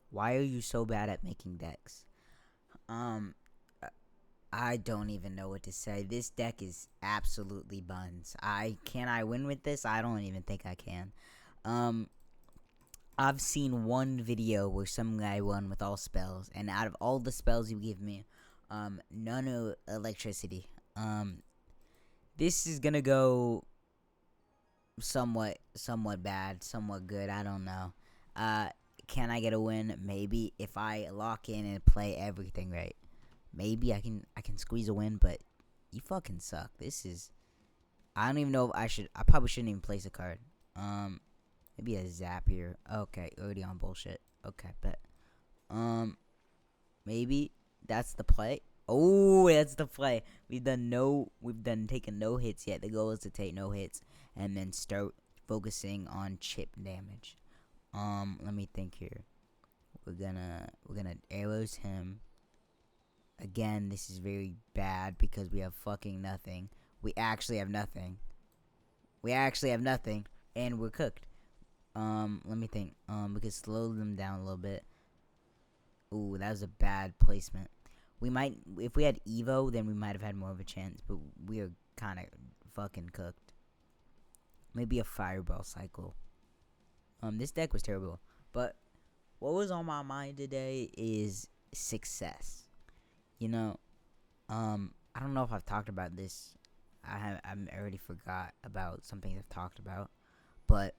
Why are you so bad at making decks? Um, I don't even know what to say. This deck is absolutely buns. I win with this? I don't even think I can. Um, I've seen one video where some guy won with all spells, and out of all the spells you give me, none of electricity. This is gonna go somewhat bad, somewhat good. I don't know. Uh, can I get a win? Maybe if I lock in and play everything right. Maybe I can squeeze a win, but you fucking suck. This is I don't even know if I should. I probably shouldn't even place a card. Um, maybe a zap here. Okay, already on bullshit. Okay, but maybe that's the play. Oh, that's the play. We've done taken no hits yet. The goal is to take no hits and then start focusing on chip damage. Let me think here. We're gonna arrows him. Again, this is very bad because we have fucking nothing. We actually have nothing. We actually have nothing, and we're cooked. Let me think. We could slow them down a little bit. Ooh, that was a bad placement. We might, if we had Evo, then we might have had more of a chance, but we are kind of fucking cooked. Maybe a fireball cycle. This deck was terrible, but what was on my mind today is success. You know, I don't know if I've talked about this. I already forgot about something I've talked about, but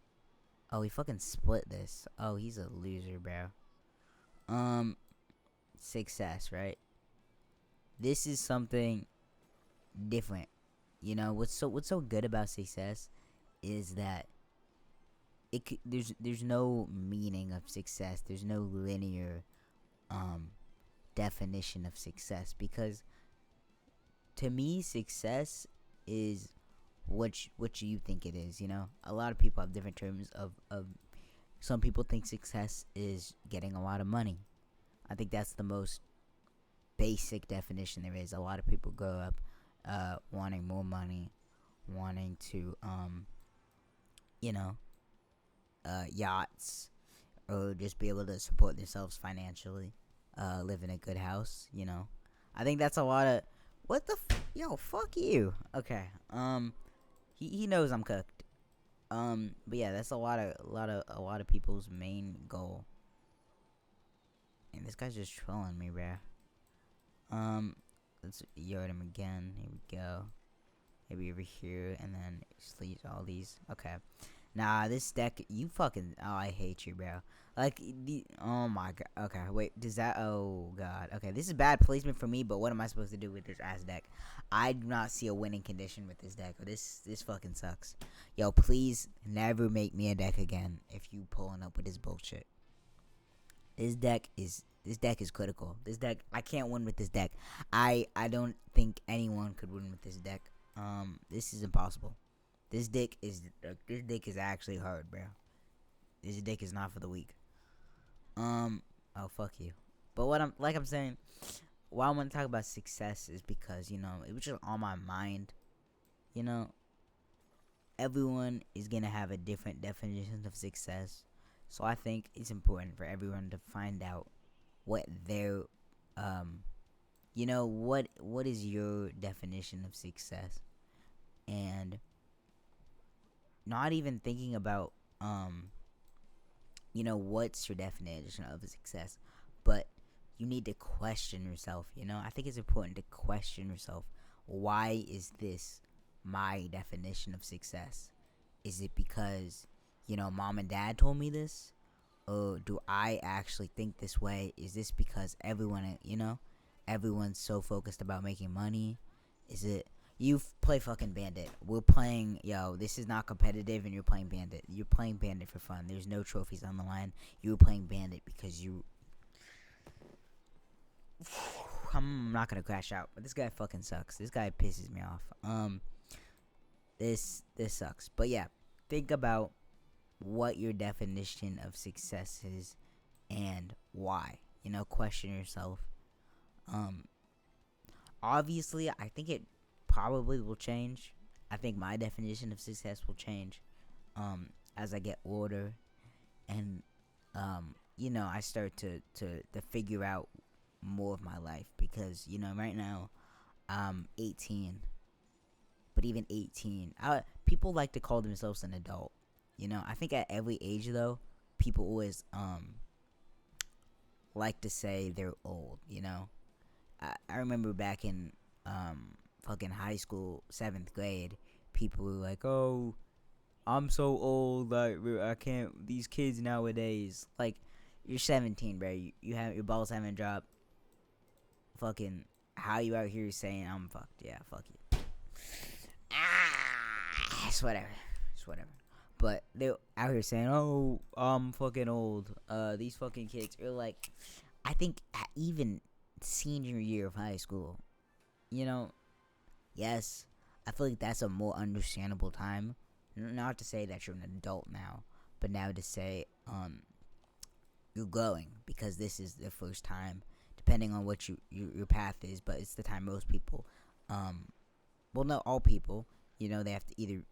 oh, he fucking split this. Oh, he's a loser, bro. Success, right? This is something different. You know what's so good about success is that there's no meaning of success. There's no linear definition of success, because to me success is what you think it is. You know, a lot of people have different terms of some people think success is getting a lot of money. I think that's the most basic definition there is. A lot of people grow up wanting more money, wanting to you know, yachts, or just be able to support themselves financially, live in a good house. You know, I think that's a lot of yo, fuck you. Okay, he knows I'm cooked. But yeah, that's a lot of people's main goal. And this guy's just trolling me, bruh. Let's yard him again. Here we go. Maybe over here, and then sleeve all these. Okay. Nah, this deck, you fucking. Oh, I hate you, bro. Like, oh my god. Okay, wait. Does that. Oh, god. Okay, this is bad placement for me, but what am I supposed to do with this ass deck? I do not see a winning condition with this deck. This fucking sucks. Yo, please never make me a deck again if you pulling up with this bullshit. This deck is critical. This deck, I can't win with this deck. I don't think anyone could win with this deck. This is impossible. This deck is actually hard, bro. This deck is not for the weak. Oh, fuck you. But I'm saying, why I want to talk about success is because, it was just on my mind. You know, everyone is gonna have a different definition of success. So I think it's important for everyone to find out what their what is your definition of success, and not even thinking about what's your definition of success, but you need to question yourself. I think it's important to question yourself. Why is this my definition of success? Is it because mom and dad told me this, or do I actually think this way? Is this because everyone's so focused about making money? Is it you play fucking Bandit? We're playing, this is not competitive, and you're playing Bandit. You're playing Bandit for fun. There's no trophies on the line. You were playing Bandit because you. I'm not gonna crash out, but this guy fucking sucks. This guy pisses me off. This sucks. But yeah, think about what your definition of success is and why. Question yourself. Obviously, I think it probably will change. I think my definition of success will change as I get older, and I start to figure out more of my life, because right now I'm 18. But even 18, people like to call themselves an adult. I think at every age, though, people always like to say they're old. I remember back in fucking high school, 7th grade, people were like, "Oh, I'm so old. Like, I can't. These kids nowadays, like, you're 17, bro. You have your balls haven't dropped. Fucking, how you out here saying I'm fucked? Yeah, fuck you. It's whatever. It's whatever. But they're out here saying, "Oh, I'm fucking old." These fucking kids are like, I think even senior year of high school, you know, yes, I feel like that's a more understandable time. Not to say that you're an adult now, but now to say, you're growing, because this is the first time, depending on what your path is, but it's the time most people, well, not all people, they have to either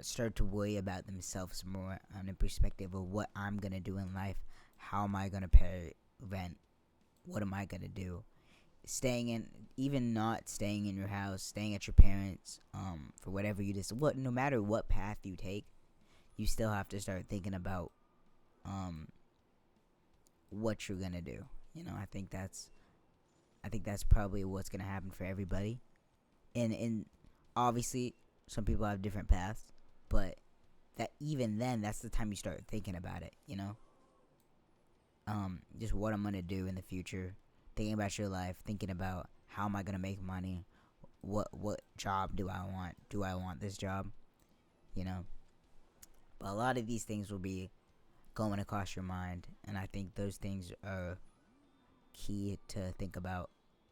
start to worry about themselves more on the perspective of what I'm gonna do in life, how am I gonna pay rent, what am I gonna do, staying in, even not staying in your house, staying at your parents, for whatever you just, no matter what path you take, you still have to start thinking about what you're gonna do. I think that's probably what's gonna happen for everybody, and obviously some people have different paths, but that even then, that's the time you start thinking about it. Just what I'm gonna do in the future, thinking about your life, thinking about how am I gonna make money, what job do I want? Do I want this job? But a lot of these things will be going across your mind, and I think those things are key to think about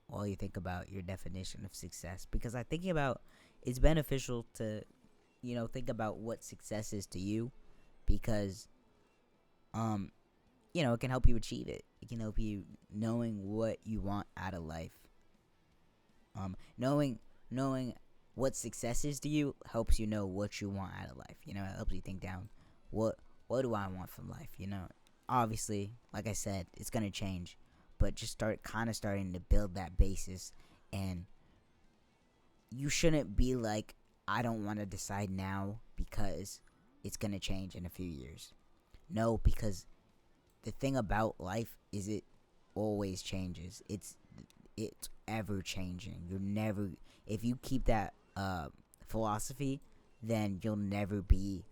while you think about your definition of success, because I think about it's beneficial to think about what success is to you, because it can help you achieve it. It can help you knowing what you want out of life. Knowing what success is to you helps you know what you want out of life. It helps you think down what do I want from life. Obviously, like I said, it's gonna change, but just starting to build that basis, and you shouldn't be like, I don't want to decide now because it's gonna change in a few years. No, because the thing about life is it always changes. It's ever changing. If you keep that philosophy, then you'll never be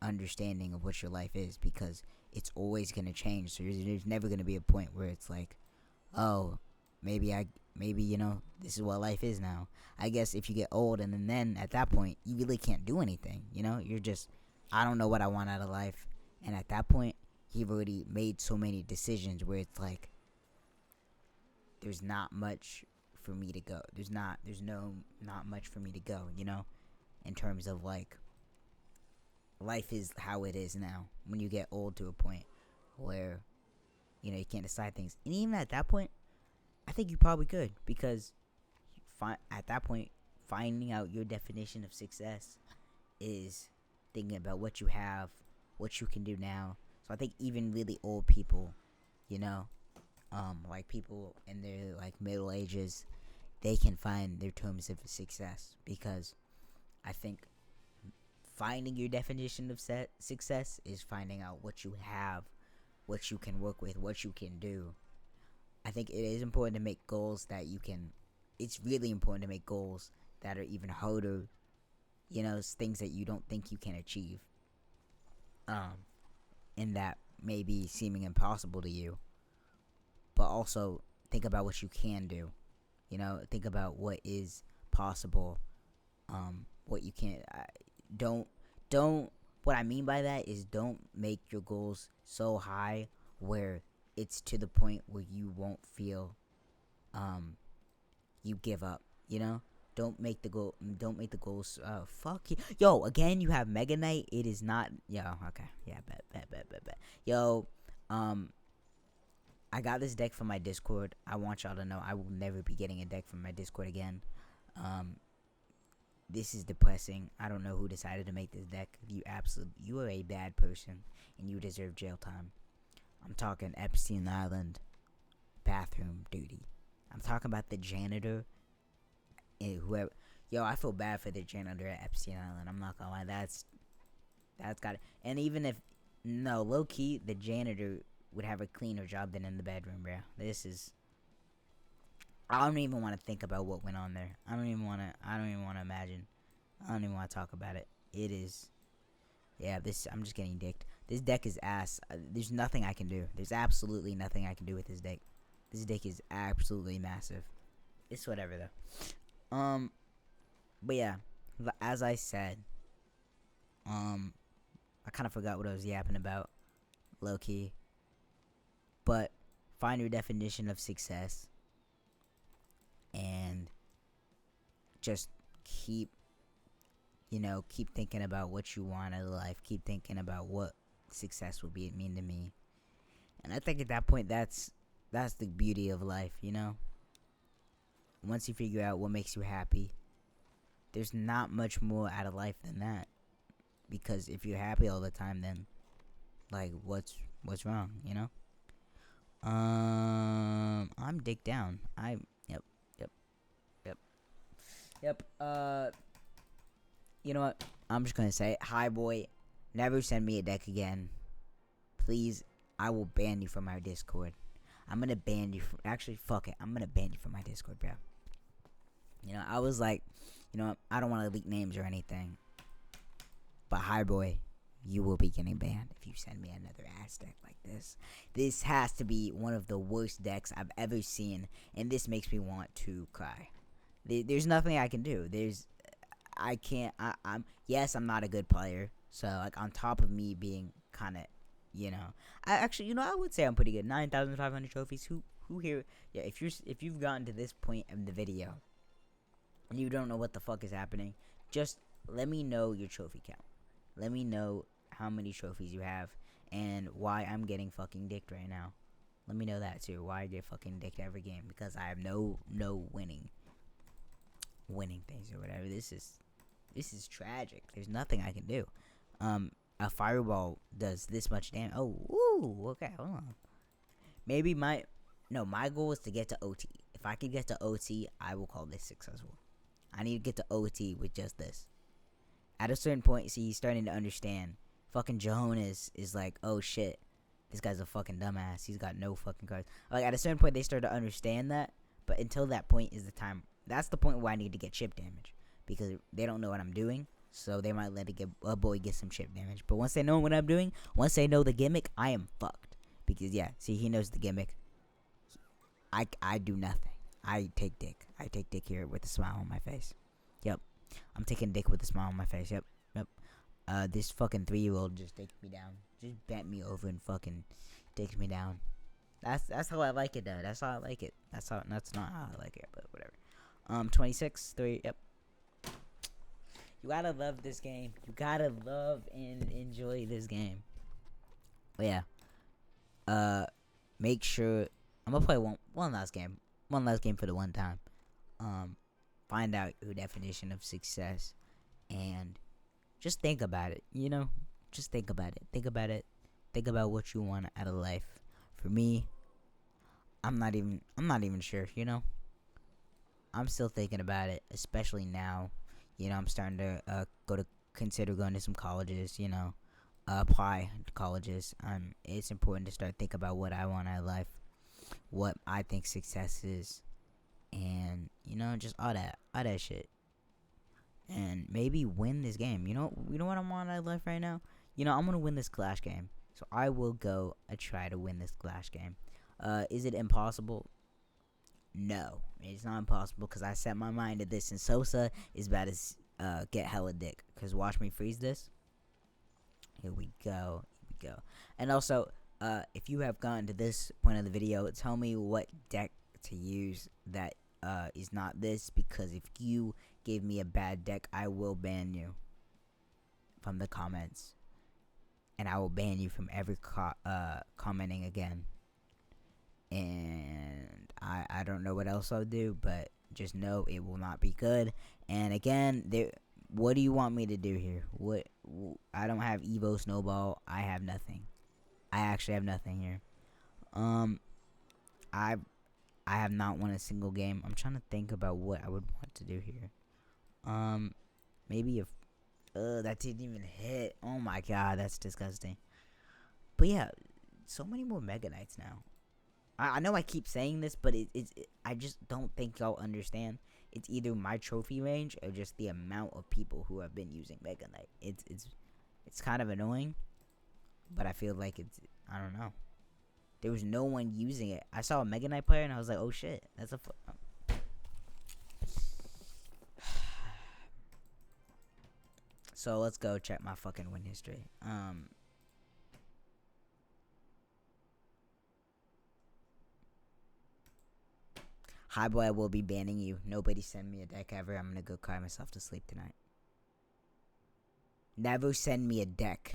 understanding of what your life is, because it's always gonna change. So there's never gonna be a point where it's like, oh, maybe this is what life is now. I guess if you get old, and then at that point you really can't do anything. You're just, I don't know what I want out of life, and at that point you've already made so many decisions where it's like, there's not much for me to go. There's not much for me to go. In terms of like, life is how it is now. When you get old to a point where you can't decide things, and even at that point, I think you probably could, because at that point, finding out your definition of success is thinking about what you have, what you can do now. So I think even really old people, like people in their like middle ages, they can find their terms of success, because I think finding your definition of success is finding out what you have, what you can work with, what you can do. I think it is important to make goals that you can. It's really important to make goals that are even harder, things that you don't think you can achieve, and that may be seeming impossible to you. But also think about what you can do. Think about what is possible, what you can't. Don't. What I mean by that is, don't make your goals so high where it's to the point where you won't feel you give up. Don't make the goals. Fuck you. Yo, again, you have Mega Knight. It is not. Yo, okay, yeah, bet. Yo, I got this deck from my Discord. I want y'all to know I will never be getting a deck from my Discord again. This is depressing. I don't know who decided to make this deck. You are a bad person, and you deserve jail time. I'm talking Epstein Island bathroom duty. I'm talking about the janitor and whoever. Yo, I feel bad for the janitor at Epstein Island. I'm not gonna lie. That's got it. And even if no, low key, the janitor would have a cleaner job than in the bedroom, bro. This is. I don't even want to think about what went on there. I don't even want to imagine. I don't even want to talk about it. It is. Yeah, this. I'm just getting dicked. This deck is ass. There's nothing I can do. There's absolutely nothing I can do with this deck. This deck is absolutely massive. It's whatever though. But yeah, as I said, I kind of forgot what I was yapping about, low key. But find your definition of success, and just keep thinking about what you want out of life. Keep thinking about what success would mean to me. And I think at that point, that's the beauty of life, Once you figure out what makes you happy, there's not much more out of life than that. Because if you're happy all the time, then like what's wrong, I'm dick down. Yep. You know what? I'm just gonna say, hi boy, never send me a deck again. Please, I will ban you from my Discord. I'm gonna ban you from, actually, fuck it. I'm gonna ban you from my Discord, bro. I was like, I don't want to leak names or anything. But hi boy, you will be getting banned if you send me another ass deck like this. This has to be one of the worst decks I've ever seen, and this makes me want to cry. There's nothing I can do. I'm not a good player. So, like, on top of me being kind of, I would say I'm pretty good. 9,500 trophies. Who here? Yeah, if you've gotten to this point of the video and you don't know what the fuck is happening, just let me know your trophy count. Let me know how many trophies you have and why I'm getting fucking dicked right now. Let me know that too. Why I get fucking dicked every game, because I have no winning things or whatever. This is tragic. There's nothing I can do. A fireball does this much damage. Oh, woo. Okay, hold on. Maybe my goal is to get to OT. If I can get to OT, I will call this successful. I need to get to OT with just this. At a certain point, see, he's starting to understand. Fucking Jonas is like, oh shit, this guy's a fucking dumbass. He's got no fucking cards. Like, at a certain point, they start to understand that. But until that point is the time. That's the point where I need to get chip damage, because they don't know what I'm doing. So they might let a boy get some chip damage. But once they know what I'm doing, once they know the gimmick, I am fucked. Because yeah, see, he knows the gimmick. I do nothing. I take dick. I take dick here with a smile on my face. Yep. I'm taking dick with a smile on my face. Yep. This fucking 3-year-old just takes me down. Just bent me over and fucking takes me down. That's how I like it, though. That's how I like it. That's not how I like it, but whatever. 26, 3. Yep. You gotta love this game. You gotta love and enjoy this game. But yeah. Make sure I'm gonna play one last game. One last game for the one time. Find out your definition of success, and just think about it. Just think about it. Think about what you want out of life. For me, I'm not even sure. I'm still thinking about it, especially now. I'm starting to consider going to some colleges. Apply to colleges. It's important to start thinking about what I want out of life, what I think success is, and just all that shit, and maybe win this game. You know what I'm on out of life right now. I'm gonna win this Clash game, so I will go try to win this Clash game. Is it impossible? No, it's not impossible, because I set my mind to this, and Sosa is about to get hella dick. Because watch me freeze this. Here we go. And also, if you have gotten to this point of the video, tell me what deck to use that is not this, because if you gave me a bad deck, I will ban you from the comments, and I will ban you from every commenting again. And I don't know what else I'll do, but just know it will not be good. And again, there. What do you want me to do here? What? I don't have Evo Snowball. I have nothing. I actually have nothing here. Um, I I have not won a single game. I'm trying to think about what I would want to do here. Maybe if that didn't even hit. Oh my god, that's disgusting. But yeah, so many more Mega Knights now. I know I keep saying this, but I just don't think y'all understand. It's either my trophy range or just the amount of people who have been using Mega Knight. It's kind of annoying, but I feel like I don't know. There was no one using it. I saw a Mega Knight player and I was like, oh shit, that's a. So let's go check my fucking win history. Hi boy, I will be banning you. Nobody send me a deck ever. I'm gonna go cry myself to sleep tonight. Never send me a deck.